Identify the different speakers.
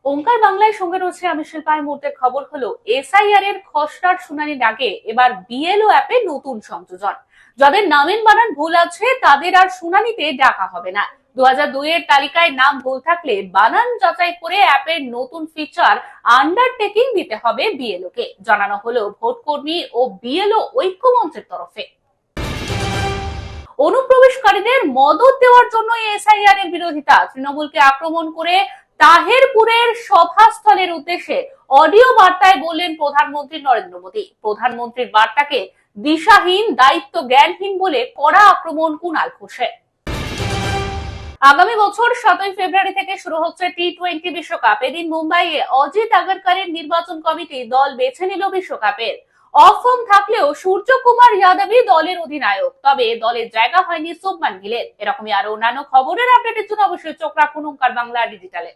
Speaker 1: ওঙ্কার বাংলায় সঙ্গে রয়েছে আমি শিল্পা। এই মুহূর্তের খবর হলো এসআইআর এর খসড়ার শুনানির আগে এবার বিএলও অ্যাপে নতুন সংযোজন। যাদের নামের বানান ভুল আছে তাদের আর শুনানিতে ডাকা হবে না। 2002 এর তালিকায় নাম ভুল থাকলে বানান যাচাই করে অ্যাপের নতুন ফিচার আন্ডারটেকিং দিতে হবে বিএলও কে, জানানো হলো ভোটকর্মী ও বিএলও ঐক্যমঞ্চের তরফে। অনুপ্রবেশকারীদের মদত দেওয়ার জন্য এসআইআর এর বিরোধিতা, তৃণমূলকে আক্রমণ করে তাহেরপুরের সভাস্থলের উদ্দেশ্যে অডিও বার্তায় বললেন প্রধানমন্ত্রী নরেন্দ্র মোদী। প্রধানমন্ত্রীর বার্তাকে দিশাহীন, দায়িত্ব জ্ঞানহীন বলে কড়া আক্রমণ কুণাল ঘোষের। আগামী বছর 7 ফেব্রুয়ারি থেকে শুরু হচ্ছে টি-20 বিশ্বকাপ। এদিন মুম্বাইয়ে অজিত আগারকারের নির্বাচন কমিটি দল বেছে নিল বিশ্বকাপের। অফ ফর্ম থাকলেও সূর্যকুমার যাদবই দলের অধিনায়ক, তবে দলের জায়গা হয়নি শুভমান গিলের। এরকমই আরো অন্যান্য খবরের আপডেটের জন্য অবশ্যই চোখ রাখুন ওঙ্কার বাংলা ডিজিটালে।